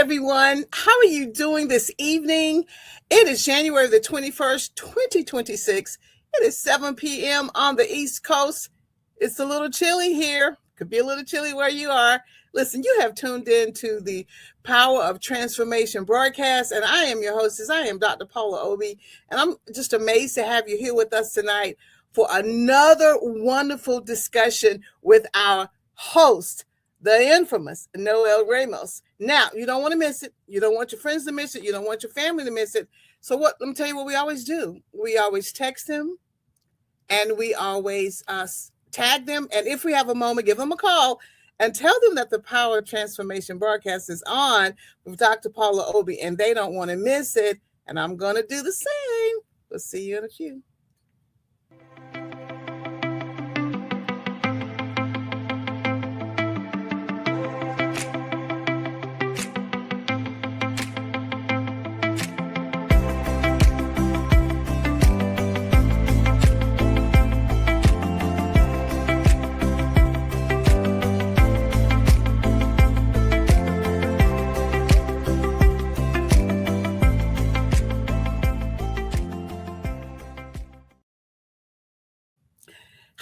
everyone. How are you doing this evening? It is January the 21st, 2026. It is 7 p.m. on the East Coast. It's a little chilly here. Could be a little chilly where you are. Listen, you have tuned in to the Power of Transformation broadcast, and I am your hostess. I am Dr. Paula Obi, and I'm just amazed to have you here with us tonight for another wonderful discussion with our host, the infamous Noel Ramos. Now, you don't want to miss it. You don't want your friends to miss it. You don't want your family to miss it. So let me tell you what we always do. We always text them, and we always tag them. And if we have a moment, give them a call and tell them that the Power of Transformation broadcast is on with Dr. Paula Obi, and they don't want to miss it. And I'm going to do the same. We'll see you in a few.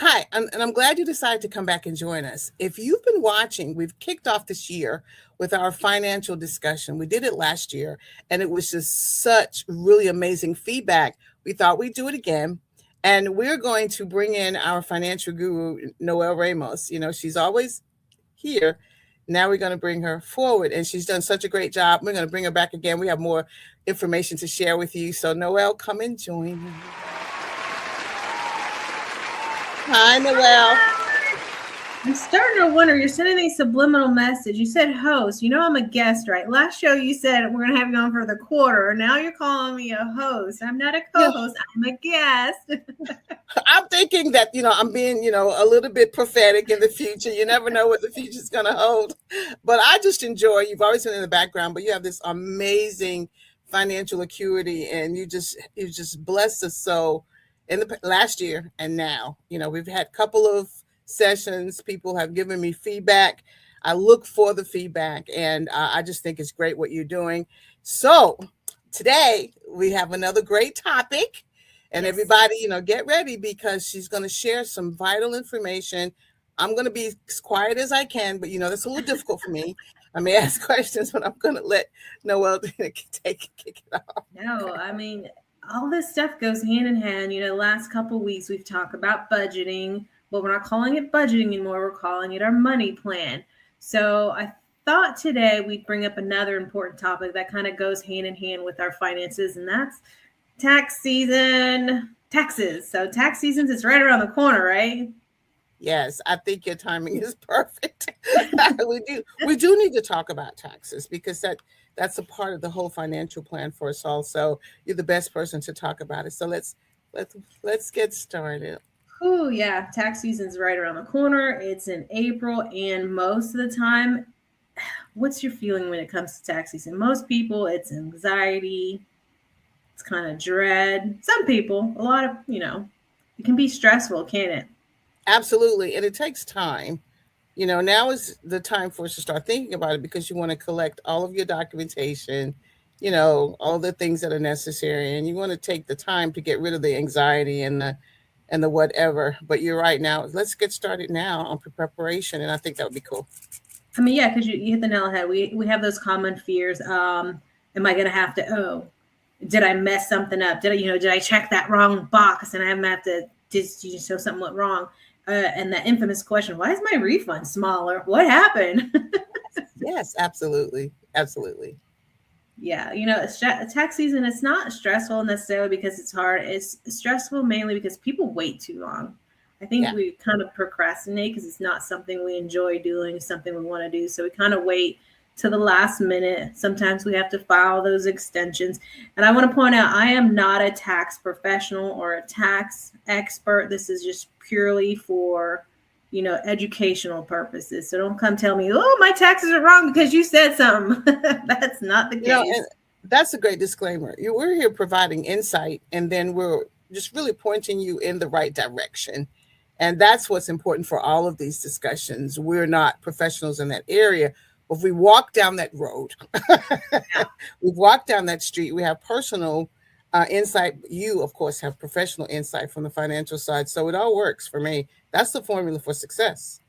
Hi, and I'm glad you decided to come back and join us. If you've been watching, we've kicked off this year with our financial discussion. We did it last year, and it was just such really amazing feedback. We thought we'd do it again, and we're going to bring in our financial guru, Noel Ramos. You know, she's always here. Now we're going to bring her forward, and she's done such a great job. We're going to bring her back again. We have more information to share with you. So, Noel, come and join me. Hi, Noel. I'm starting to wonder, you're sending a subliminal message. You said host. You know I'm a guest, right? Last show you said we're going to have you on for the quarter. Now you're calling me a host. I'm not a co-host. Yeah. I'm a guest. I'm thinking that, I'm being, a little bit prophetic in the future. You never know what the future's going to hold. But I just enjoy, you've always been in the background, but you have this amazing financial acuity, and you just blessed us so in the last year and now. We've had a couple of sessions. People have given me feedback. I look for the feedback, and I just think it's great what you're doing. So today we have another great topic, and yes, everybody, get ready, because she's going to share some vital information. I'm going to be as quiet as I can, but that's a little difficult for me. I may ask questions, but I'm going to let Noel kick it off. No, I mean, all this stuff goes hand in hand. The last couple of weeks we've talked about budgeting, but we're not calling it budgeting anymore. We're calling it our money plan. So I thought today we'd bring up another important topic that kind of goes hand in hand with our finances, and that's tax season, taxes. So tax season is right around the corner, right? Yes, I think your timing is perfect. We do need to talk about taxes, because that's a part of the whole financial plan for us all. So you're the best person to talk about it. So let's get started. Oh yeah, tax season's right around the corner. It's in April, and most of the time, what's your feeling when it comes to tax season? Most people, it's anxiety. It's kind of dread. Some people, a lot of, it can be stressful, can't it? Absolutely. And it takes time. Now is the time for us to start thinking about it, because you want to collect all of your documentation, all the things that are necessary. And you want to take the time to get rid of the anxiety and the whatever. But you're right. Now, let's get started now on preparation. And I think that would be cool. I mean, yeah, because you hit the nail on the head. We have those common fears. Am I going to have to, did I mess something up? Did I check that wrong box and I have to show something went wrong? And that infamous question, why is my refund smaller? What happened? Yes, absolutely. Absolutely. Yeah. Tax season, it's not stressful necessarily because it's hard. It's stressful mainly because people wait too long. I think we kind of procrastinate because it's not something we enjoy doing, it's something we want to do. So we kind of wait to the last minute. Sometimes we have to file those extensions. And I want to point out, I am not a tax professional or a tax expert. This is just purely for, educational purposes. So don't come tell me, oh, my taxes are wrong because you said something. That's not the case. And that's a great disclaimer. We're here providing insight, and then we're just really pointing you in the right direction. And that's what's important for all of these discussions. We're not professionals in that area. If we walk down that road, Yeah. we've walked down that street, we have personal insight. You, of course, have professional insight from the financial side. So it all works for me. That's the formula for success.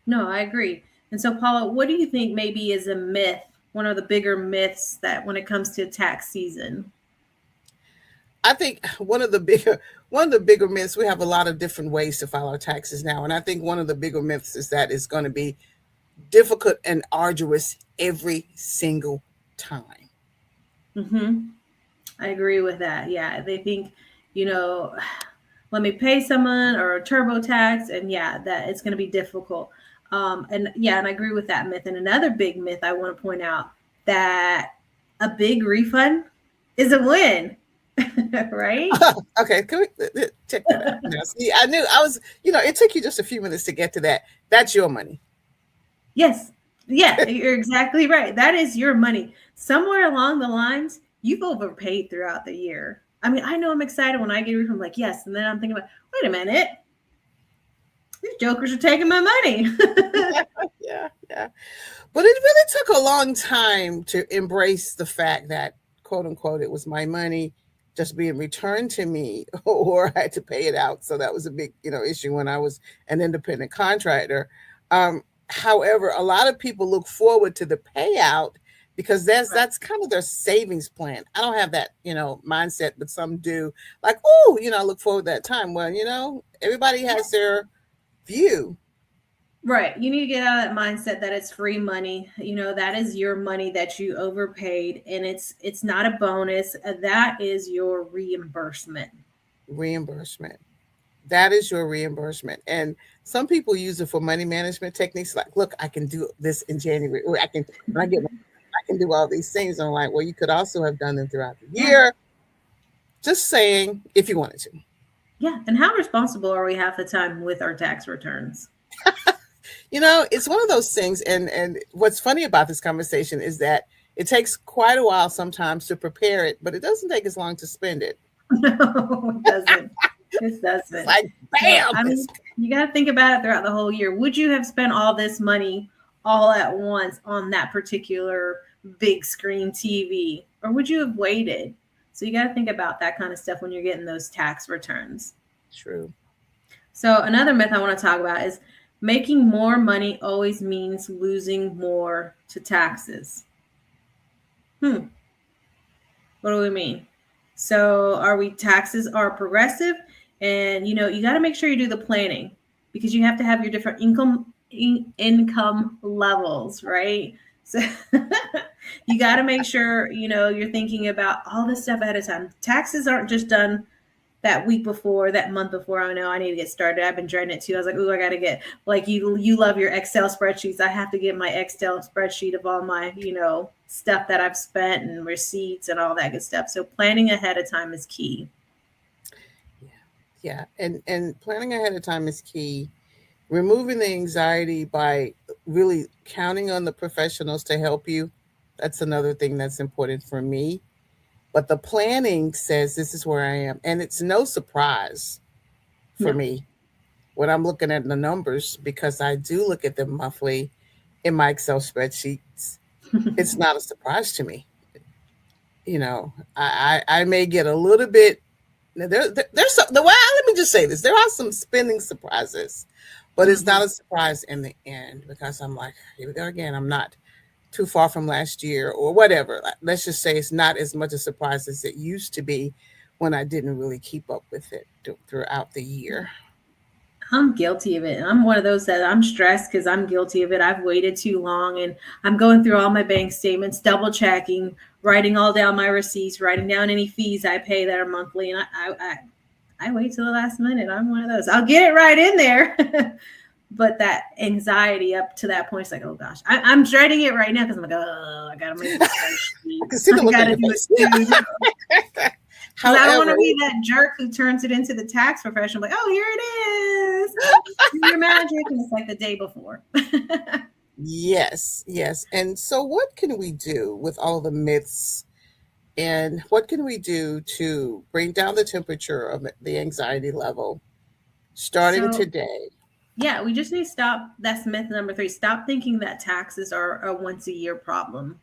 No, I agree. And so, Paula, what do you think maybe is a myth, one of the bigger myths that when it comes to tax season? I think one of the bigger myths, we have a lot of different ways to file our taxes now. And I think one of the bigger myths is that it's going to be difficult and arduous every single time. Mm-hmm. I agree with that. Yeah, they think, you know, let me pay someone or a TurboTax, and yeah, that it's going to be difficult. And yeah, and I agree with that myth. And another big myth I want to point out that a big refund is a win, right? Okay, can we check that out? Now, see, I knew I was, it took you just a few minutes to get to that. That's your money. Yes. Yeah, you're exactly right. That is your money. Somewhere along the lines, you've overpaid throughout the year. I mean, I know I'm excited when I get a refund, I'm like, yes. And then I'm thinking about, wait a minute, these jokers are taking my money. Yeah, yeah. But it really took a long time to embrace the fact that, quote unquote, it was my money just being returned to me, or I had to pay it out. So that was a big, issue when I was an independent contractor. However, a lot of people look forward to the payout because Right. that's kind of their savings plan. I don't have that, mindset, but some do. Like, oh, I look forward to that time. Well, everybody has their view. Right. You need to get out of that mindset that it's free money. You know, that is your money that you overpaid and it's not a bonus. That is your reimbursement. Reimbursement. That is your reimbursement. And some people use it for money management techniques. Like, look, I can do this in January. Or I can, when I get, I can do all these things. I'm like, well, you could also have done them throughout the Yeah. year. Just saying, if you wanted to. Yeah. And how responsible are we half the time with our tax returns? It's one of those things. And what's funny about this conversation is that it takes quite a while sometimes to prepare it, but it doesn't take as long to spend it. No, it doesn't. It It's doesn't. like, No, bam. I mean, you got to think about it throughout the whole year. Would you have spent all this money all at once on that particular big screen TV, or would you have waited? So you got to think about that kind of stuff when you're getting those tax returns. True. So another myth I want to talk about is making more money always means losing more to taxes. Hmm. What do we mean? So are we taxes are progressive and you got to make sure you do the planning because you have to have your different income levels, right? So you got to make sure you're thinking about all this stuff ahead of time. Taxes aren't just done that week before, that month before. I know I need to get started. I've been dreading it too. I was like, ooh, I got to get, like, you love your Excel spreadsheets. I have to get my Excel spreadsheet of all my, stuff that I've spent and receipts and all that good stuff. So planning ahead of time is key. Yeah. Yeah. And planning ahead of time is key. Removing the anxiety by really counting on the professionals to help you. That's another thing that's important for me. But the planning says this is where I am. And it's no surprise for No. me when I'm looking at the numbers because I do look at them monthly in my Excel spreadsheets. It's not a surprise to me. I may get a little bit. There's some, well, let me just say this. There are some spending surprises, but it's Hmm. not a surprise in the end because I'm like, here we go again. I'm not too far from last year or whatever. Let's just say it's not as much a surprise as it used to be when I didn't really keep up with it throughout the year. I'm guilty of it. I'm one of those that I'm stressed because I'm guilty of it. I've waited too long and I'm going through all my bank statements, double checking, writing all down my receipts, writing down any fees I pay that are monthly. And I wait till the last minute. I'm one of those. I'll get it right in there. But that anxiety up to that point is like, oh gosh, I'm dreading it right now because I'm like, oh, I gotta make this I spreadsheet. can see the I look on gotta your do it face. soon. Because I don't want to However, be that jerk who turns it into the tax professional. Like, oh, here it is. Do your magic. And it's like the day before. yes, yes. And so, what can we do with all the myths? And what can we do to bring down the temperature of the anxiety level starting So today? Yeah, we just need to stop. That's myth number 3. Stop thinking that taxes are a once a year problem.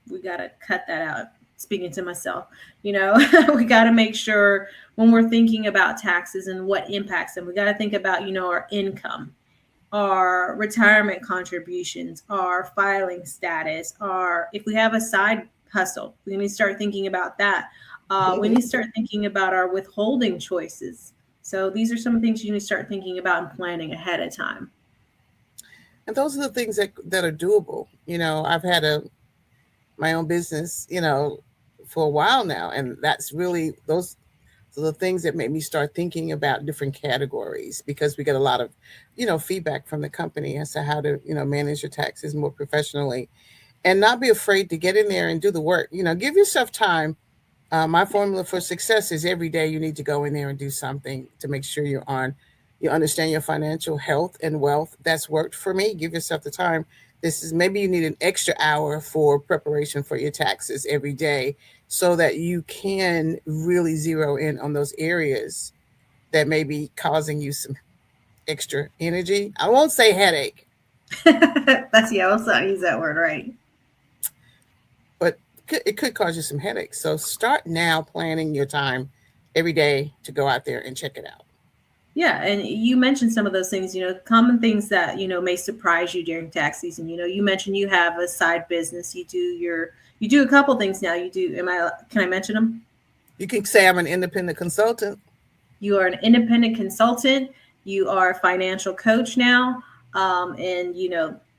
We got to cut that out. Speaking to myself, we got to make sure when we're thinking about taxes and what impacts them, we got to think about, our income, our retirement contributions, our filing status, our, if we have a side hustle, we need to start thinking about that. We need to start thinking about our withholding choices. So these are some things you need to start thinking about and planning ahead of time. And those are the things that are doable. I've had my own business, for a while now, and that's really those are the things that make me start thinking about different categories, because we get a lot of, feedback from the company as to how to, manage your taxes more professionally, and not be afraid to get in there and do the work. Give yourself time. My formula for success is every day you need to go in there and do something to make sure you understand your financial health and wealth. That's worked for me. Give yourself the time. This is maybe you need an extra hour for preparation for your taxes every day, so that you can really zero in on those areas that may be causing you some extra energy. I won't say headache, That's, yeah, let's not use that word, right? but it could cause you some headaches. So start now planning your time every day to go out there and check it out. Yeah, and you mentioned some of those things, common things that, may surprise you during tax season. You mentioned you have a side business. You do a couple things now. Can I mention them? You can say I'm an independent consultant. You are an independent consultant. You are a financial coach now, and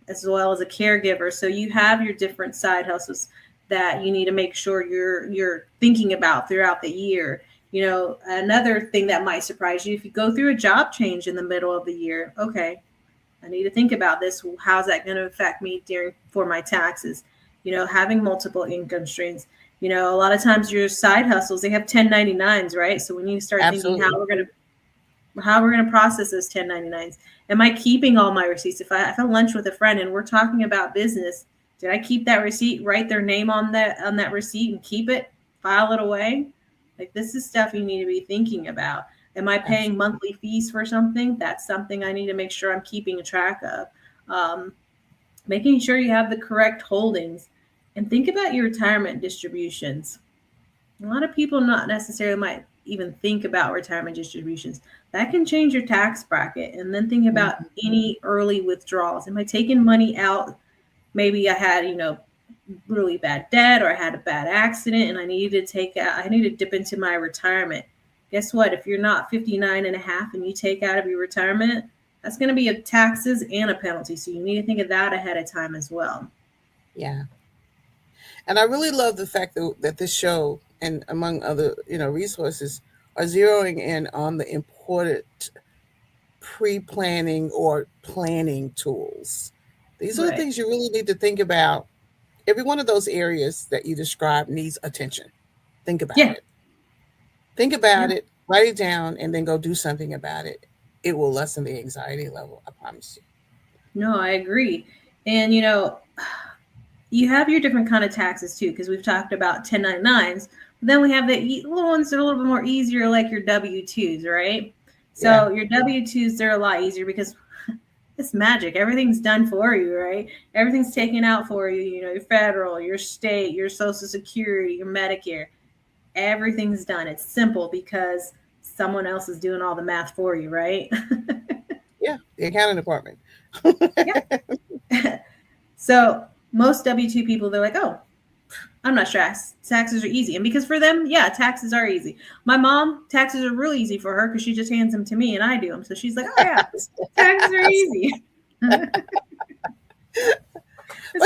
as well as a caregiver. So you have your different side hustles that you need to make sure you're thinking about throughout the year. Another thing that might surprise you, if you go through a job change in the middle of the year, okay, I need to think about this. How's that going to affect me for my taxes? Having multiple income streams. A lot of times your side hustles, they have 1099s, right? So we need to start thinking Absolutely. how we're gonna process those 1099s. Am I keeping all my receipts? If I have lunch with a friend and we're talking about business, did I keep that receipt? Write their name on that receipt and keep it, file it away. Like, this is stuff you need to be thinking about. Am I paying Absolutely. monthly fees for something? That's something I need to make sure I'm keeping a track of. Um, Making sure you have the correct holdings, and think about your retirement distributions. A lot of people not necessarily might even think about retirement distributions. That can change your tax bracket. And then think about Mhm. any early withdrawals. Am I taking money out? Maybe I had, really bad debt, or I had a bad accident and I needed to I need to dip into my retirement. Guess what? If you're not 59 and a half and you take out of your retirement, that's going to be a taxes and a penalty. So you need to think of that ahead of time as well. Yeah. And I really love the fact that this show, and among other, resources, are zeroing in on the important pre-planning or planning tools. These are the Right. things you really need to think about. Every one of those areas that you described needs attention. Think about Yeah. it. Think Yeah. about it, write it down, and then go do something about it. It will lessen the anxiety level, I promise you. No, I agree. And you have your different kind of taxes too, because we've talked about 1099s. But then we have the little ones that are a little bit more easier, like your W-2s, right? Yeah, So your W-2s, they're a lot easier because it's magic. Everything's done for you, right? Everything's taken out for you. Your federal, your state, your Social Security, your Medicare. Everything's done. It's simple because someone else is doing all the math for you, right? yeah, the accounting department. Yeah. So most W-2 people, they're like, oh, I'm not stressed. Taxes are easy. And because for them, yeah, taxes are easy. My mom, taxes are really easy for her because she just hands them to me and I do them. So she's like, oh, yeah, taxes are easy. But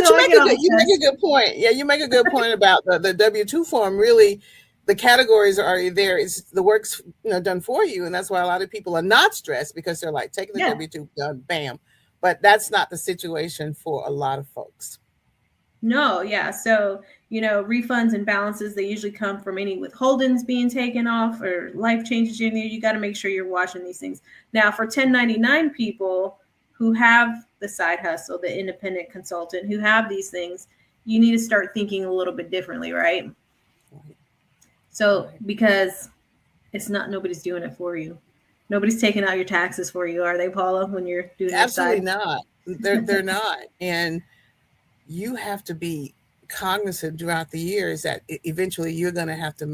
So I get all the you make a tests. good point. Yeah, you make a good point about the W-2 form. Really, the categories are already there. It's the work's, done for you, and that's why a lot of people are not stressed, because they're like taking the Yeah. W-2 done, bam. But that's not the situation for a lot of folks. No, yeah. So, refunds and balances, they usually come from any withholdings being taken off or life changes in there. You got to make sure you're watching these things. Now, for 1099 people who have the side hustle, the independent consultant, who have these things, you need to start thinking a little bit differently, right? Right, So, right. because it's not, nobody's doing it for you. Nobody's taking out your taxes for you, are they, Paula, when you're doing your Absolutely side? not. They're not. And you have to be cognizant throughout the years that eventually you're going to have to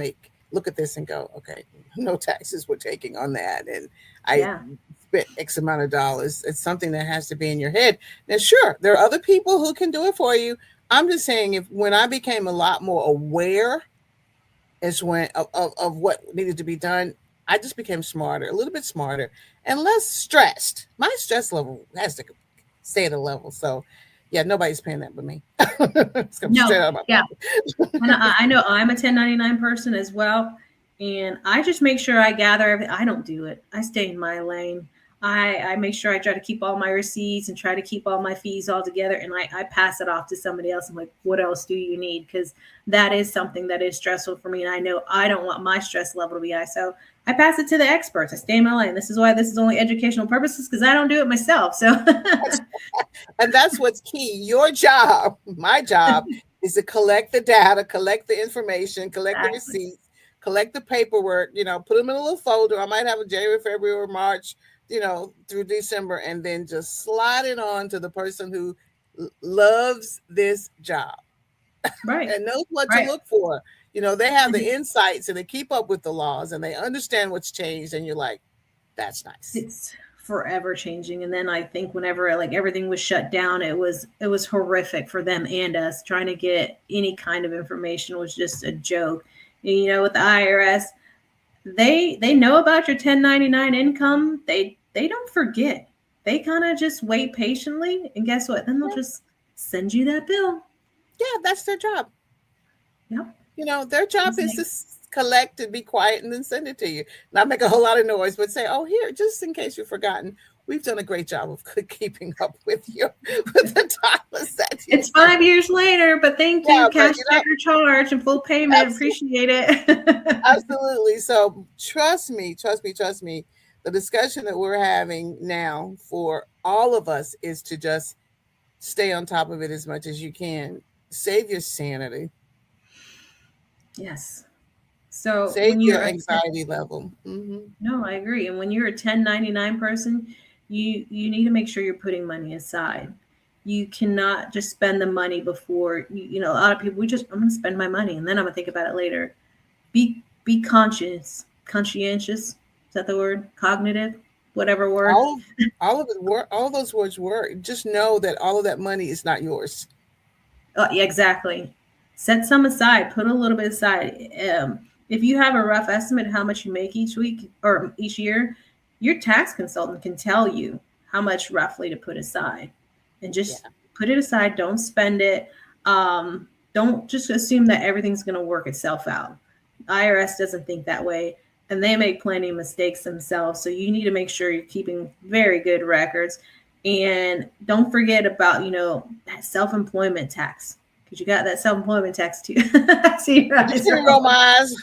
look at this and go, okay, no taxes we're taking on that, and I Yeah. spent X amount of dollars. It's something that has to be in your head. Now, sure, there are other people who can do it for you. I'm just saying, if when I became a lot more aware is when of what needed to be done, I just became smarter, a little bit smarter, and less stressed. My stress level has to stay at a level. So, yeah, nobody's paying that but me. It's coming straight No. out of my Yeah. pocket. And I know I'm a 1099 person as well. And I just make sure I gather everything. I don't do it. I stay in my lane. I make sure I try to keep all my receipts and try to keep all my fees all together. And I pass it off to somebody else. I'm like, what else do you need? Because that is something that is stressful for me. And I know I don't want my stress level to be high. So I pass it to the experts. I stay in my lane. This is why this is only educational purposes because I don't do it myself. So And that's what's key. Your job, my job, is to collect the data, collect the information, collect the exactly. receipts, collect the paperwork, put them in a little folder. I might have a January, February, or March, through December, and then just slide it on to the person who loves this job Right. and knows what to Right. look for. They have the insights and they keep up with the laws and they understand what's changed. And you're like, that's nice. It's forever changing. And then I think whenever like everything was shut down, it was horrific for them and us. Trying to get any kind of information was just a joke. And, with the IRS, they know about your 1099 income. They don't forget. They kind of just wait patiently, and guess what? Then they'll Yeah, just send you that bill. yeah, that's their job. Yep. Their job It's is to like, collect and be quiet and then send it to you. Not make a whole lot of noise, but say, "Oh, here, just in case you've forgotten, we've done a great job of keeping up with you with the dollars that you it's sent." 5 years later, but thank Yeah, you, but cash check or charge and full payment. absolutely, Appreciate it. absolutely. So trust me, trust me, trust me. The discussion that we're having now for all of us is to just stay on top of it as much as you can. Save your sanity. Yes. So Save when your you're a anxiety level. Hmm. no, I agree. And when you're a 1099 person, you need to make sure you're putting money aside. You cannot just spend the money before a lot of people we just I'm gonna spend my money and then I'm gonna think about it later. Be conscientious. Is that the word? Cognitive, whatever word. all all of it work, all those words work. Just know that all of that money is not yours. Yeah, exactly. Set some aside. Put a little bit aside. If you have a rough estimate of how much you make each week or each year, your tax consultant can tell you how much roughly to put aside, and Yeah. just put it aside. Don't spend it. Don't just assume that everything's going to work itself out. IRS doesn't think that way, and they make plenty of mistakes themselves. So you need to make sure you're keeping very good records. And don't forget about, that self-employment tax. Because you got that self-employment tax too. I see your I eyes didn't roll roll. my eyes.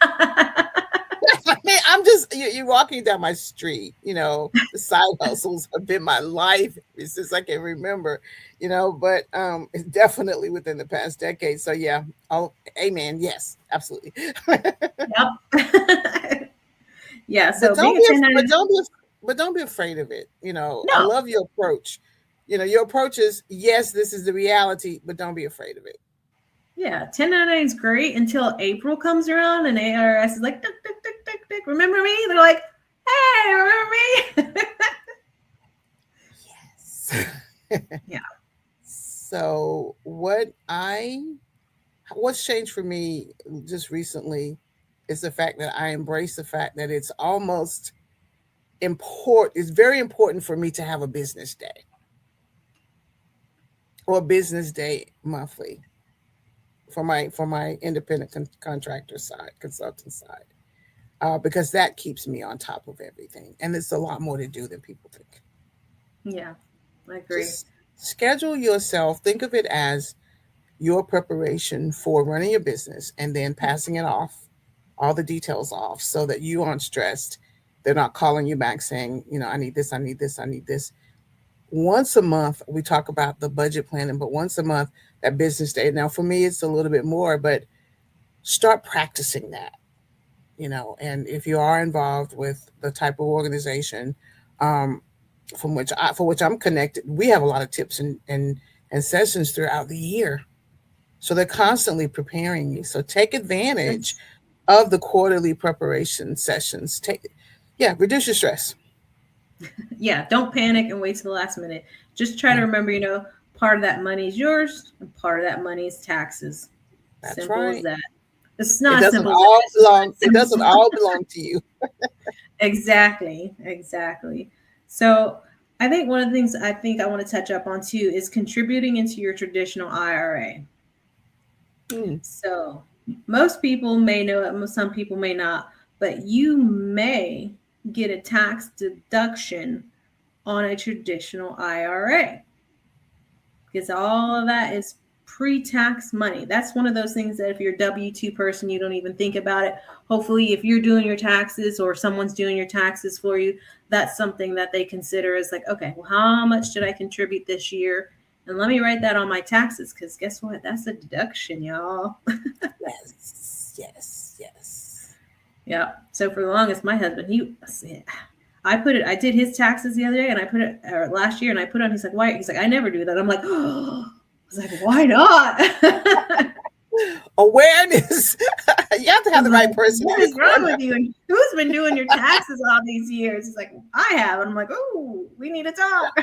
I mean, I'm just you're walking down my street. The side hustles have been my life since I can remember. But it's definitely within the past decade. So yeah, oh, amen. Yes, absolutely. Yep. Yeah. but So being don't a be, but 1099, don't be, but don't be afraid of it. I no. love your approach. Your approach is yes, this is the reality, but don't be afraid of it. Yeah. 1099 is great until April comes around and ARS is like, duck, duck, duck, duck, duck. Remember me? They're like, hey, remember me? Yes. Yeah. So what's changed for me just recently is the fact that I embrace the fact that it's very important for me to have a business day or a business day monthly for my independent contractor side, consultant side, because that keeps me on top of everything, and it's a lot more to do than people think. Yeah. I agree. Just schedule yourself. Think of it as your preparation for running your business and then passing it off, all the details off, so that you aren't stressed. They're not calling you back saying, I need this, I need this, I need this. Once a month, we talk about the budget planning, but once a month, that business day. Now, for me, it's a little bit more, but start practicing that. And if you are involved with the type of organization um, for which I'm connected, we have a lot of tips and sessions throughout the year. So they're constantly preparing you. So take advantage That's, of the quarterly preparation sessions. Yeah, reduce your stress. yeah, don't panic and wait till the last minute. Just try to Yeah, remember, part of that money is yours and part of that money is taxes. that's Simple as right. that. It's It not doesn't simple as that. all It's just belong. It doesn't simple. all belong to you. Exactly, exactly. So I think one of the things I think I want to touch up on too is contributing into your traditional IRA. Mm, So most people may know it, some people may not, but you may get a tax deduction on a traditional IRA because all of that is pre-tax money. That's one of those things that if you're a W-2 person, you don't even think about it. Hopefully, if you're doing your taxes or someone's doing your taxes for you, that's something that they consider as like, okay, well, how much did I contribute this year? And let me write that on my taxes because guess what? That's a deduction, y'all. yes, yes, yes. Yeah. So for the longest, my husband, I did his taxes the other day and I put it, or last year, and I put on, he's like, why? He's like, I never do that. I'm like, oh, I was like, why not? I Awareness. You have to have was the like, right person in what your is wrong corner. with you? And who's been doing your taxes all these years? He's like, I have. And I'm like, oh, we need to talk.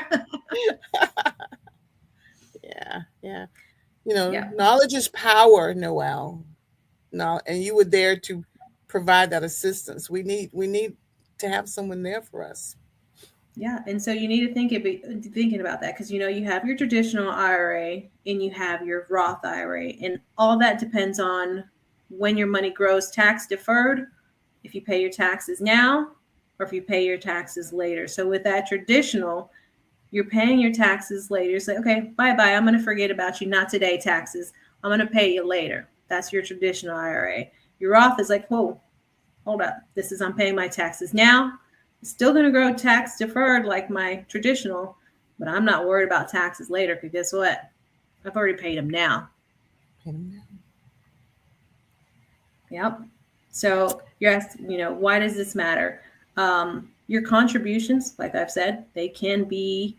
Yeah, yeah. Yeah. Knowledge is power, Noel. No, and you were there to provide that assistance. We need to have someone there for us. Yeah. And so you need to thinking about that because, you have your traditional IRA and you have your Roth IRA. And all that depends on when your money grows tax deferred, if you pay your taxes now or if you pay your taxes later. So with that traditional, you're paying your taxes later. It's like, okay, bye bye. I'm going to forget about you. Not today, taxes. I'm going to pay you later. That's your traditional IRA. Your Roth is like, whoa, hold up. I'm paying my taxes now. It's still going to grow tax deferred like my traditional, but I'm not worried about taxes later because guess what? I've already paid them now. Yep. So you're asked, why does this matter? Your contributions, like I've said, they can be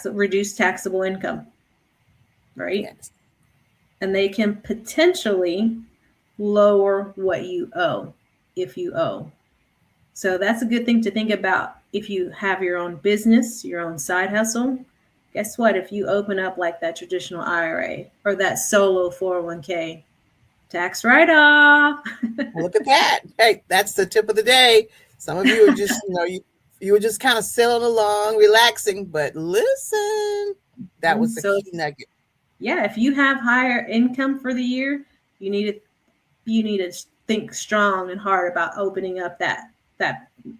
reduced taxable income, right? Yes. And they can potentially lower what you owe if you owe. So that's a good thing to think about if you have your own business, your own side hustle. Guess what? If you open up like that traditional IRA or that solo 401k, tax write off. Look at that. Hey, that's the tip of the day. Some of you are just, you were just kind of sailing along, relaxing, but listen, that was the So key nugget. yeah, if you have higher income for the year, you need to think strong and hard about opening up that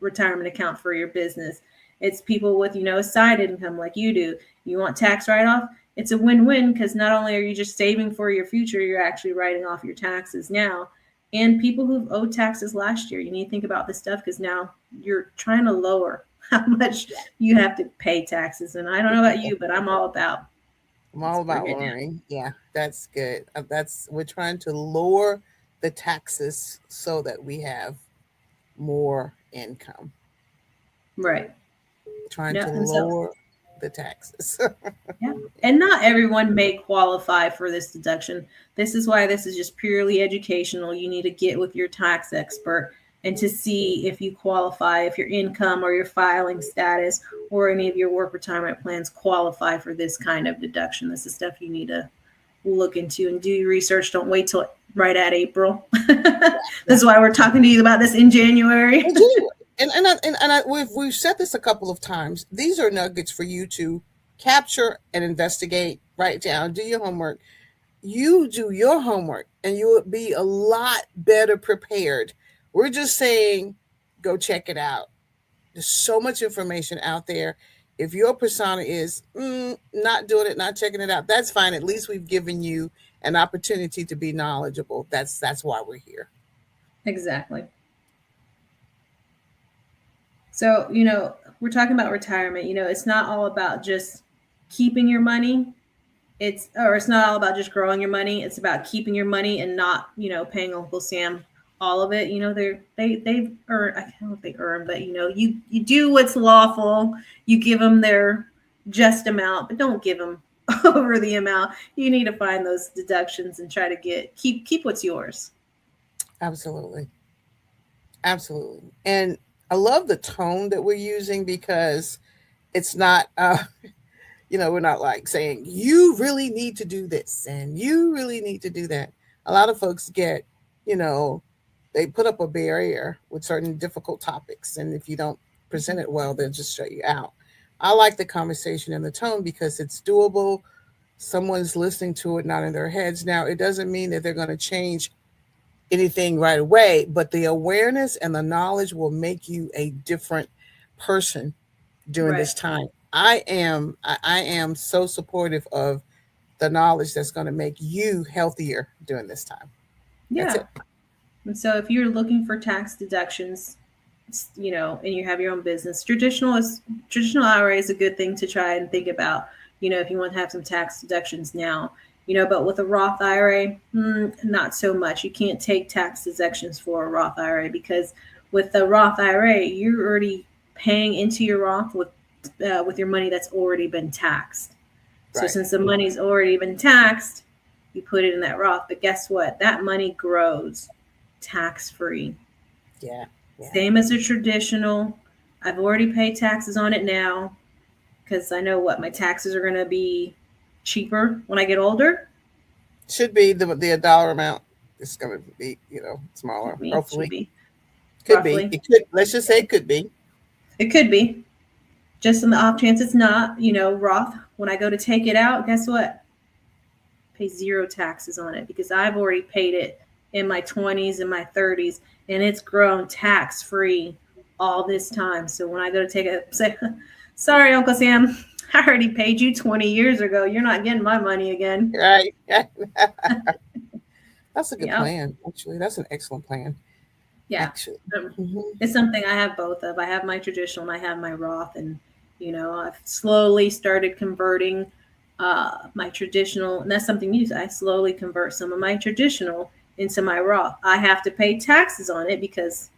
retirement account for your business. It's people with a side income like you do. You want tax write off? It's a win-win because not only are you just saving for your future, you're actually writing off your taxes now. And people who've owed taxes last year, you need to think about this stuff because now you're trying to lower how much you have to pay taxes. And I don't know about you, but I'm all about I'm let's all bring about it down. lowering. Yeah, that's good. We're trying to lower the taxes so that we have more income. Right. Trying Yeah. to And so lower the taxes. yeah. And not everyone may qualify for this deduction. This is why this is just purely educational. You need to get with your tax expert and to see if you qualify, if your income or your filing status or any of your work retirement plans qualify for this kind of deduction. This is stuff you need to look into and do your research. Don't wait till right at April. Yeah. This is why we're talking to you about this in January. In January. We've said this a couple of times. These are nuggets for you to capture and investigate, write down, do your homework. You do your homework and you will be a lot better prepared. We're just saying, go check it out. There's so much information out there. If your persona is not doing it, not checking it out, that's fine. At least we've given you an opportunity to be knowledgeable. That's why we're here. Exactly. So, we're talking about retirement. It's not all about just keeping your money. It's not all about just growing your money. It's about keeping your money and not, paying Uncle Sam all of it. You know, they've earned. I don't know if they earn, but you know, you do what's lawful. You give them their just amount, but don't give them over the amount. You need to find those deductions and try to keep what's yours. Absolutely. Absolutely. And I love the tone that we're using because it's not we're not like saying you really need to do this and you really need to do that. A lot of folks get, you know, they put up a barrier with certain difficult topics, and if you don't present it well, they'll just shut you out. I like the conversation and the tone because it's doable. Someone's listening to it, not in their heads. Now, it doesn't mean that they're going to change anything right away, but the awareness and the knowledge will make you a different person during Right. this time. I am so supportive of the knowledge that's going to make you healthier during this time. That's Yeah. it. And so if you're looking for tax deductions, you know, and you have your own business, traditional IRA is a good thing to try and think about. You know, if you want to have some tax deductions now, you know, but with a Roth IRA, not so much. You can't take tax deductions for a Roth IRA because with the Roth IRA, you're already paying into your Roth with your money that's already been taxed. So Right. since the money's already been taxed, you put it in that Roth. But guess what? That money grows tax free. Yeah. Yeah. Same as a traditional. I've already paid taxes on it now because I know what my taxes are going to be cheaper when I get older. Should be the dollar amount is going to be, smaller. Should Hopefully. be Could be. roughly. It could, let's just say it could be. It could be just on the off chance it's not. You know, Roth. When I go to take it out, guess what? Pay zero taxes on it because I've already paid it in my 20s and my 30s, and it's grown tax free all this time. So when I go to take it, say, sorry, Uncle Sam, I already paid you 20 years ago. You're not getting my money again. Right. That's a good Yeah. plan. Actually, that's an excellent plan. Yeah. Actually. Um, Hmm. it's something I have both of. I have my traditional and I have my Roth. And, you know, I've slowly started converting my traditional. And that's something new. I slowly convert some of my traditional into my Roth. I have to pay taxes on it because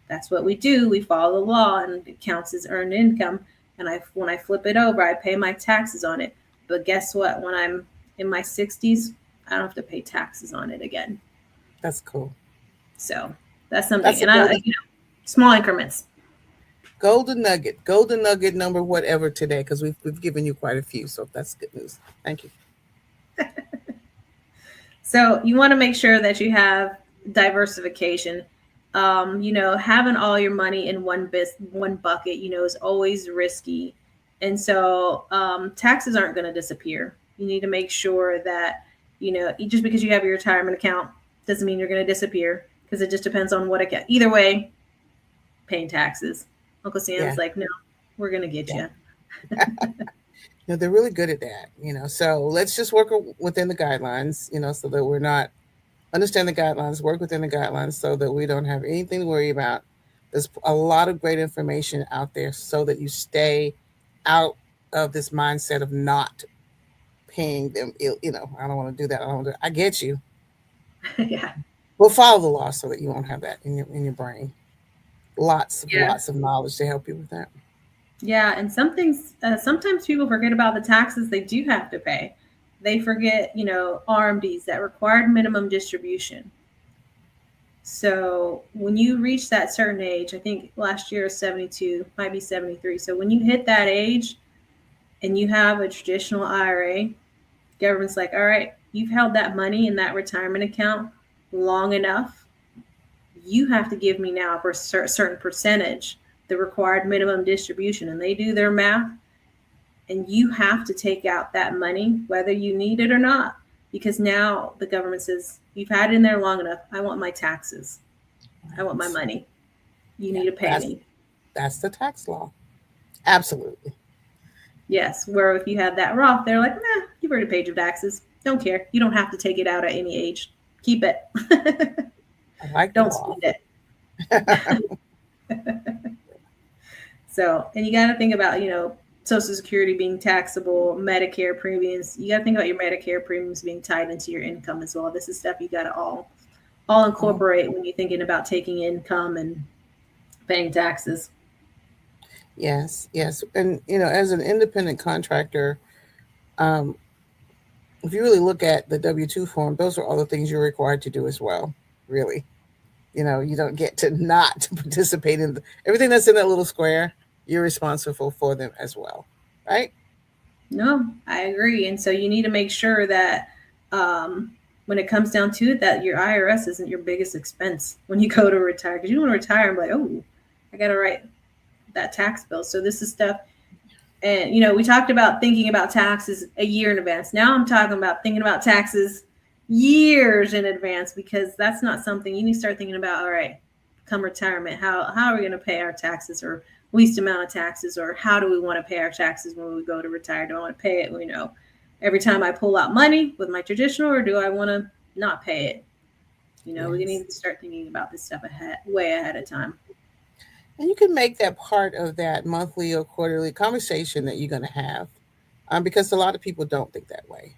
that's what we do. We follow the law and it counts as earned income. And when I flip it over, I pay my taxes on it. But guess what? When I'm in my 60s, I don't have to pay taxes on it again. That's cool. So that's something. That's a And I, golden you know, small increments. golden nugget number whatever today because we've given you quite a few, so that's good news. Thank you. So you want to make sure that you have diversification. You know, having all your money in one bucket, you know, is always risky. And so taxes aren't going to disappear. You need to make sure that, you know, just because you have your retirement account doesn't mean you're going to disappear because it just depends on what account. Either way, paying taxes. Uncle Yeah. Sam's like, no, we're going to get Yeah. you. They're really good at that. So let's just work within the guidelines. So that we're not understand the guidelines, work within the guidelines, so that we don't have anything to worry about. There's a lot of great information out there, so that you stay out of this mindset of not paying them. I don't want to do that. I don't. I get you. Yeah. We'll follow the law so that you won't have that in your brain. Yeah. Lots of knowledge to help you with that. Yeah, and sometimes people forget about the taxes they do have to pay. They forget, you know, RMDs, that required minimum distribution. So when you reach that certain age, I think last year is 72, might be 73. So when you hit that age and you have a traditional IRA, government's like, all right, you've held that money in that retirement account long enough. You have to give me now a certain percentage, the required minimum distribution. And they do their math, and you have to take out that money, whether you need it or not, because now the government says, you've had it in there long enough. I want my taxes. I want my money. You Yeah, need to pay me. that's the tax law. Absolutely. Yes. Where if you have that Roth, they're like, nah, you've already paid your taxes. Don't care. You don't have to take it out at any age. Keep it. I like the Don't law. spend it. So, and you got to think about, you know, Social Security being taxable, Medicare premiums. You got to think about your Medicare premiums being tied into your income as well. This is stuff you got to all all Oh, incorporate when you're thinking about taking income and paying taxes. yes, yes. And as an independent contractor, um, if you really look at the W-2 form, those are all the things you're required to do as well. Really, you don't get to not participate in everything that's in that little square. You're responsible for them as well, right? No, I agree. And so you need to make sure that when it comes down to it, that your IRS isn't your biggest expense when you go to retire. Because you don't want to retire and be like, oh, I got to write that tax bill. So this is stuff. And, we talked about thinking about taxes a year in advance. Now I'm talking about thinking about taxes years in advance, because that's not something you need to start thinking about. All right, come retirement, how are we going to pay our taxes, or least amount of taxes, or how do we want to pay our taxes when we go to retire? Do I want to pay it, every time I pull out money with my traditional, or do I want to not pay it? We Yes. need to start thinking about this stuff way ahead of time. And you can make that part of that monthly or quarterly conversation that you're going to have, because a lot of people don't think that way.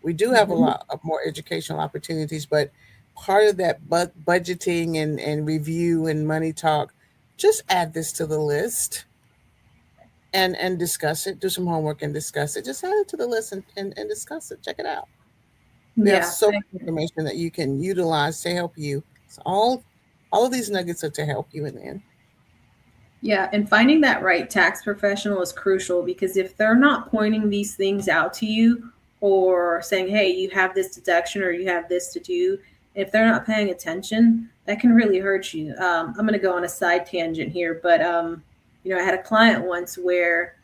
We do have a Mm-hmm. lot of more educational opportunities, but part of that budgeting and review and money talk, just add this to the list and discuss it. Do some homework and discuss it. Just add it to the list and discuss it. Check it out. We have Yeah. so much information that you can utilize to help you. So all of these nuggets are to help you in the end. Yeah, and finding that right tax professional is crucial, because if they're not pointing these things out to you, or saying, hey, you have this deduction or you have this to do, if they're not paying attention, that can really hurt you. I'm going to go on a side tangent here, but I had a client once where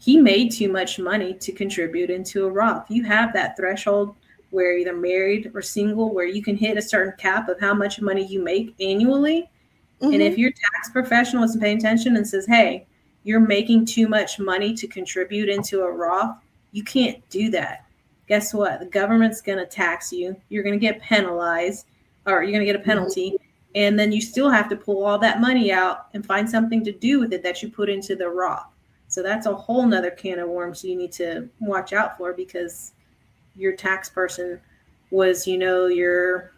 he made too much money to contribute into a Roth. You have that threshold where you're either married or single, where you can hit a certain cap of how much money you make annually, and Mm-hmm. if your tax professional isn't paying attention and says, hey, you're making too much money to contribute into a Roth, you can't do that. Guess what? The government's going to tax you. You're going to get penalized, or you're going to get a Mm-hmm. penalty. And then you still have to pull all that money out and find something to do with it that you put into the Roth. So that's a whole nother can of worms you need to watch out for, because your tax person was, your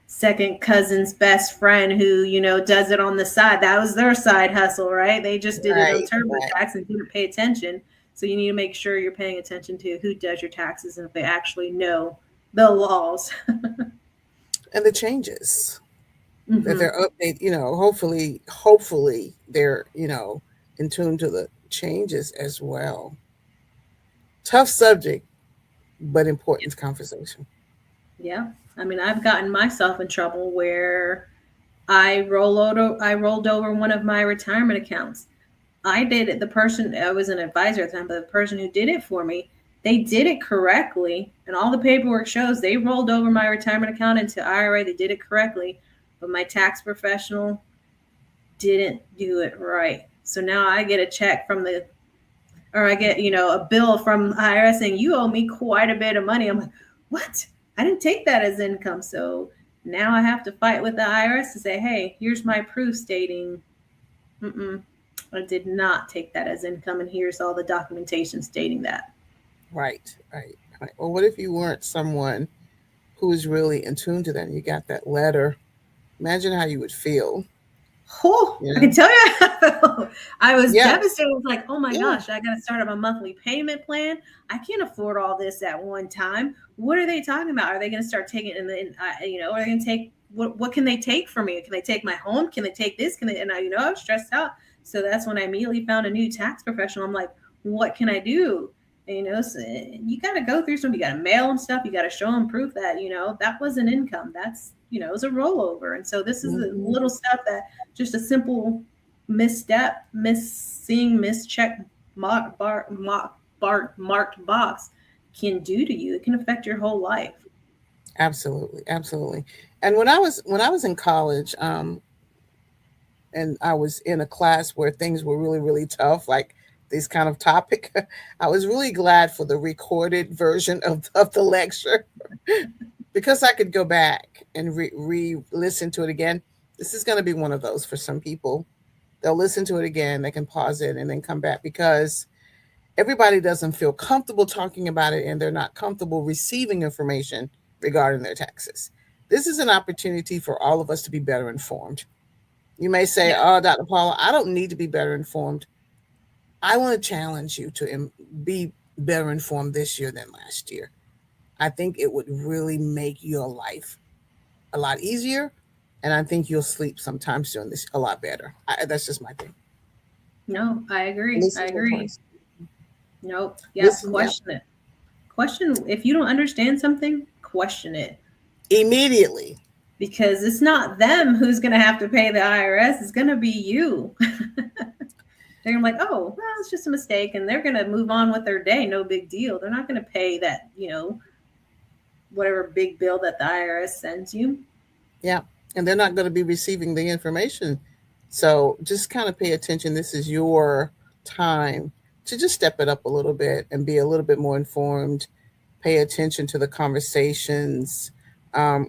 second cousin's best friend who, does it on the side. That was their side hustle, right? They just did it on Right, right. TurboTax and didn't pay attention. So you need to make sure you're paying attention to who does your taxes and if they actually know the laws. And the changes that Mm-hmm. they're update, hopefully they're, in tune to the changes as well. Tough subject, but important conversation. Yeah. I mean, I've gotten myself in trouble where I rolled over one of my retirement accounts. I did it. The person, I was an advisor at the time, but the person who did it for me, they did it correctly, and all the paperwork shows they rolled over my retirement account into IRA. They did it correctly, but my tax professional didn't do it right. So now I get a check from or I get, a bill from IRS saying you owe me quite a bit of money. I'm like, what? I didn't take that as income. So now I have to fight with the IRS to say, hey, here's my proof stating, mm-mm, I did not take that as income, and here's all the documentation stating that. Right, right, right. Well, what if you weren't someone who is really in tune to that and you got that letter? Imagine how you would feel, Oh, you I know? can tell you, I was Yeah, devastated. I was like, oh my yeah. gosh, I got to start up a monthly payment plan. I can't afford all this at one time. What are they talking about? Are they going to start taking, and then, are they going to take, what can they take from me? Can they take my home? Can they take this? Can they, and I was stressed out. So that's when I immediately found a new tax professional. I'm like, what can I do? And, so you got to go through some, you got to mail them stuff. You got to show them proof that, that was an income. That's, it was a rollover. And so this is the Hmm. little stuff that just a simple misstep, misseeing, mischeck, marked box can do to you. It can affect your whole life. Absolutely, absolutely. And when I was in college, and I was in a class where things were really, really tough, like this kind of topic, I was really glad for the recorded version of the lecture because I could go back and listen to it again. This is going to be one of those for some people. They'll listen to it again, they can pause it and then come back because everybody doesn't feel comfortable talking about it and they're not comfortable receiving information regarding their taxes. This is an opportunity for all of us to be better informed. You may say, Yeah. "Oh, Dr. Paula, I don't need to be better informed." I want to challenge you to be better informed this year than last year. I think it would really make your life a lot easier, and I think you'll sleep sometimes during this a lot better. That's just my thing. No, I agree. I Listen to agree. advice. Nope. Yeah. Listen, yeah, Question it. Question if you don't understand something, question it. immediately. Because it's not them who's going to have to pay the IRS, it's going to be you. They're like, oh, well, it's just a mistake. And they're going to move on with their day. No big deal. They're not going to pay that, whatever big bill that the IRS sends you. Yeah, and they're not going to be receiving the information. So just kind of pay attention. This is your time to just step it up a little bit and be a little bit more informed. Pay attention to the conversations.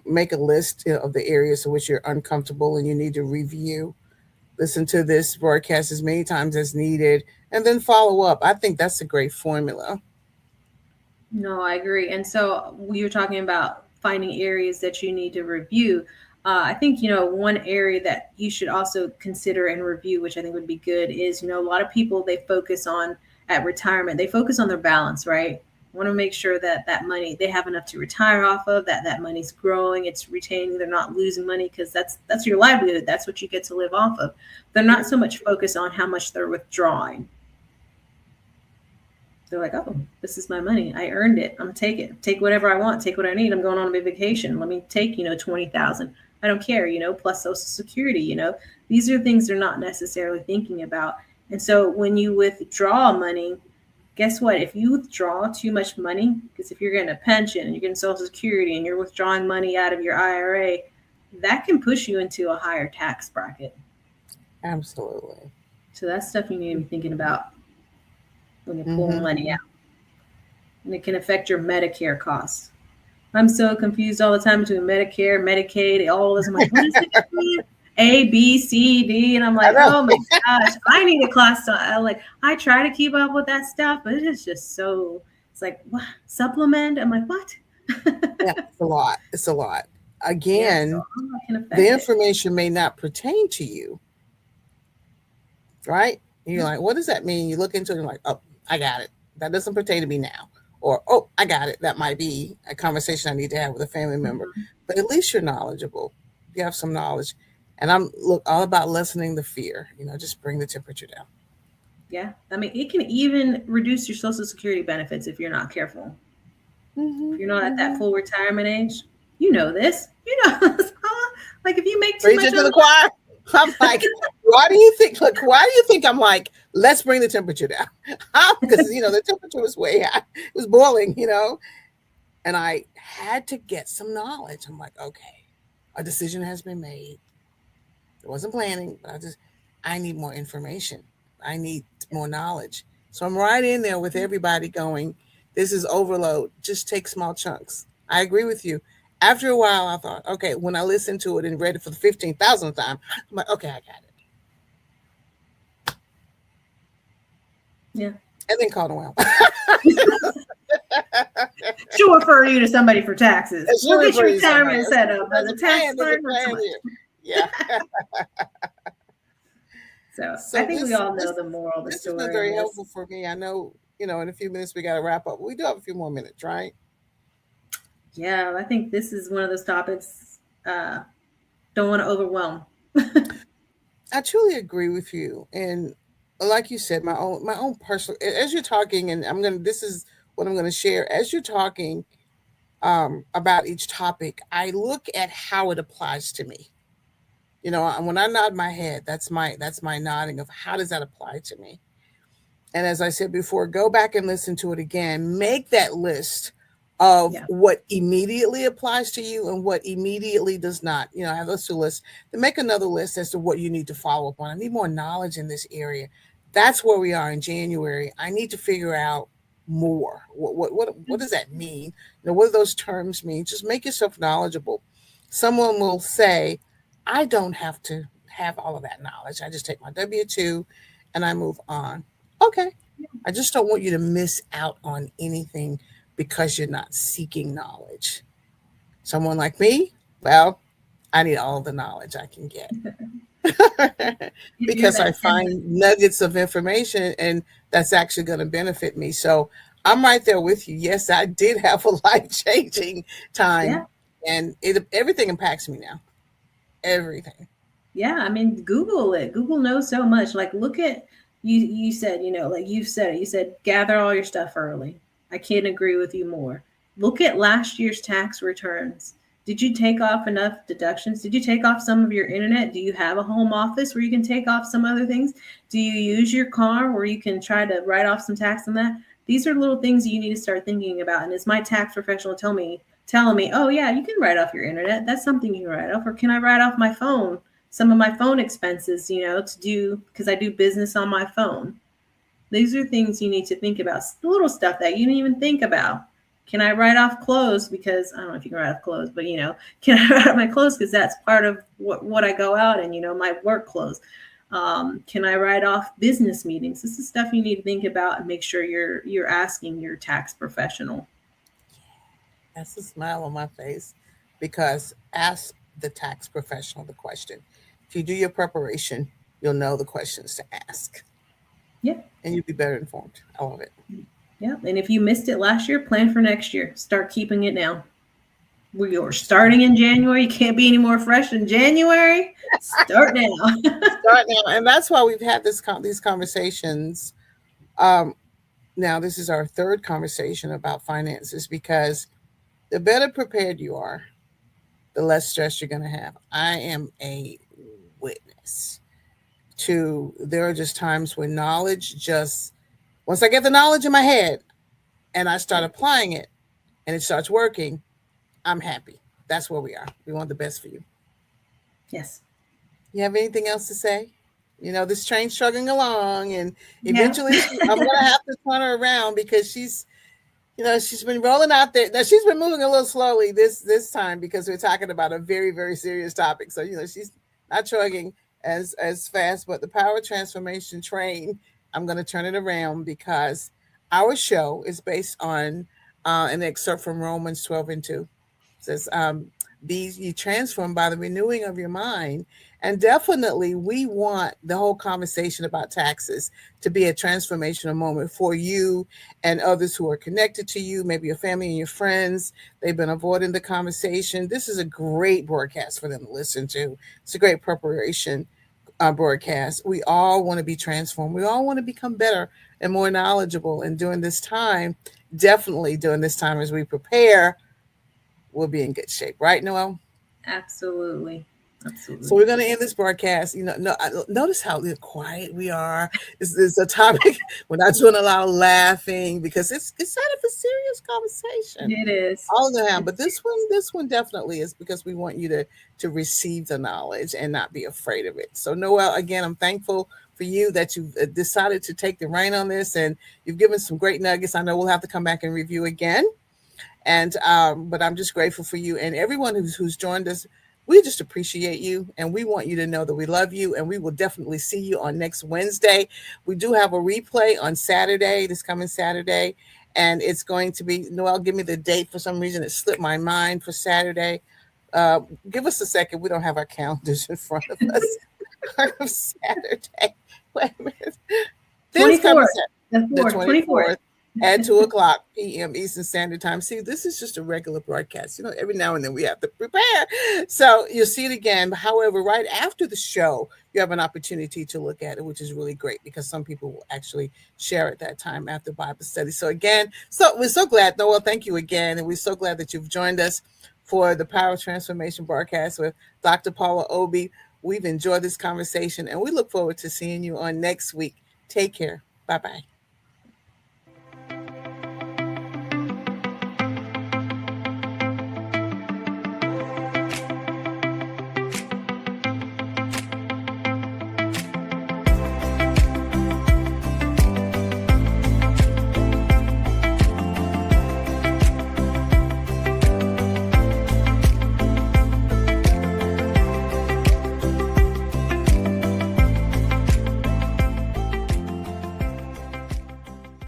Make a list of the areas in which you're uncomfortable and you need to review. Listen to this broadcast as many times as needed, and then follow up. I think that's a great formula. No, I agree. And so you're talking about finding areas that you need to review. I think, one area that you should also consider and review, which I think would be good, is, a lot of people they focus on at retirement, they focus on their balance, right? Want to make sure that that money they have enough to retire off of, that money's growing, it's retaining, they're not losing money because that's your livelihood. That's what you get to live off of. They're not so much focused on how much they're withdrawing. They're like, oh, this is my money. I earned it. I'm gonna take it. Take whatever I want. Take what I need. I'm going on a vacation. Let me take, 20,000. I don't care, plus Social Security. These are things they're not necessarily thinking about. And so when you withdraw money, guess what? If you withdraw too much money, because if you're getting a pension and you're getting Social Security and you're withdrawing money out of your IRA, that can push you into a higher tax bracket. Absolutely. So that's stuff you need to be thinking about when you pull money out. And it can affect your Medicare costs. I'm so confused all the time between Medicare, Medicaid, all this. I'm like, what is it? A, B, C, D. And I'm like, oh my gosh, I need a class. I try to keep up with that stuff, but it's just so, it's like, what? Supplement? I'm like, what? Yeah, it's a lot. It's a lot. Again, yeah, so the information may not pertain to you, right? And you're like, what does that mean? You look into it and you're like, oh, I got it. That doesn't pertain to me now. Or, oh, I got it. That might be a conversation I need to have with a family member. But at least you're knowledgeable. You have some knowledge. And I'm all about lessening the fear. Just bring the temperature down. Yeah. I mean, it can even reduce your Social Security benefits if you're not careful. If you're not at that full retirement age, you know this. Like if you make too much to the choir. I'm like, why do you think I'm like, let's bring the temperature down? Because, the temperature was way high. It was boiling, and I had to get some knowledge. I'm like, okay, a decision has been made. It wasn't planning, but I need more information. I need more knowledge. So I'm right in there with everybody going, this is overload. Just take small chunks. I agree with you. After a while, I thought, okay, when I listened to it and read it for the 15,000th time, I'm like, okay, I got it. Yeah. And then called around. She'll refer you to somebody for taxes. We'll get your retirement set up. The tax Yeah. So I think we all know the moral of the story. This has been very helpful for me. I know, in a few minutes we got to wrap up. We do have a few more minutes, right? Yeah, I think this is one of those topics don't want to overwhelm. I truly agree with you. And like you said, my own personal, as you're talking, and this is what I'm going to share. As you're talking about each topic, I look at how it applies to me. When I nod my head, that's my nodding of how does that apply to me. And as I said before, go back and listen to it again. Make that list of what immediately applies to you and what immediately does not. I have those two lists. Then make another list as to what you need to follow up on. I need more knowledge in this area. That's where we are in January. I need to figure out more. What does that mean? What do those terms mean? Just make yourself knowledgeable. Someone will say, I don't have to have all of that knowledge. I just take my W-2 and I move on. Okay. I just don't want you to miss out on anything because you're not seeking knowledge. Someone like me, Well, I need all the knowledge I can get. You're Because I that 10. find nuggets of information and that's actually going to benefit me. So I'm right there with you. Yes, I did have a life changing time, Yeah. and it everything impacts me now. Everything. Yeah, I mean, Google it. Google knows so much. Like, look at you said, like you've said it. You said gather all your stuff early. I can't agree with you more. Look at last year's tax returns. Did you take off enough deductions? Did you take off some of your internet? Do you have a home office where you can take off some other things? Do you use your car where you can try to write off some tax on that? These are little things you need to start thinking about. And is my tax professional telling me, oh yeah, you can write off your internet. That's something you can write off. Or can I write off my phone? Some of my phone expenses, to do because I do business on my phone. These are things you need to think about. Little stuff that you didn't even think about. Can I write off clothes? Because I don't know if you can write off clothes, but can I write off my clothes? Because that's part of what I go out in, my work clothes. Can I write off business meetings? This is stuff you need to think about and make sure you're asking your tax professional. That's a smile on my face because ask the tax professional the question. If you do your preparation, you'll know the questions to ask Yeah. and you'll be better informed. I love it. Yeah. And if you missed it last year, plan for next year. Start keeping it now. We are starting in January. You can't be any more fresh in January. Start now. Start now. And that's why we've had these conversations. Um, Now, this is our third conversation about finances because the better prepared you are, the less stress you're going to have. I am a witness to there are just times when knowledge just, once I get the knowledge in my head and I start applying it and it starts working, I'm happy. That's where we are. We want the best for you. Yes. You have anything else to say? This train's chugging along, and Yeah. eventually I'm going to have to turn her around because she's been rolling out there. Now she's been moving a little slowly this time because we're talking about a very, very serious topic. So she's not chugging as fast, but the power transformation train, I'm going to turn it around because our show is based on an excerpt from Romans 12:2. It says, "Be ye transformed by the renewing of your mind." And definitely, we want the whole conversation about taxes to be a transformational moment for you and others who are connected to you, maybe your family and your friends. They've been avoiding the conversation. This is a great broadcast for them to listen to. It's a great preparation broadcast. We all want to be transformed. We all want to become better and more knowledgeable. And during this time, definitely during this time as we prepare, we'll be in good shape. Right, Noel? Absolutely. So Absolutely. we're going to end this broadcast. Notice how quiet we are. It's a topic we're not doing a lot of laughing because it's kind of a serious conversation. It is. All of them, but It's this one definitely is because we want you to receive the knowledge and not be afraid of it. So Noel, again, I'm thankful for you that you've decided to take the reign on this and you've given some great nuggets. I know we'll have to come back and review again. And but I'm just grateful for you and everyone who's joined us. We just appreciate you and we want you to know that we love you and we will definitely see you on next Wednesday. We do have a replay on Saturday, this coming Saturday, and it's going to be, Noel, give me the date. For some reason it slipped my mind for Saturday. uh, Give us a second. We don't have our calendars in front of us. Saturday, wait a minute, this coming 24th. Saturday, The the 4th. 24th. 24th at 2 o'clock p.m. Eastern Standard Time. See, this is just a regular broadcast. Every now and then we have to prepare. So you'll see it again. However, right after the show, you have an opportunity to look at it, which is really great because some people will actually share at that time after Bible study. So again, we're so glad, Noel, thank you again. And we're so glad that you've joined us for the Power Transformation broadcast with Dr. Paula Obi. We've enjoyed this conversation and we look forward to seeing you on next week. Take care. Bye-bye.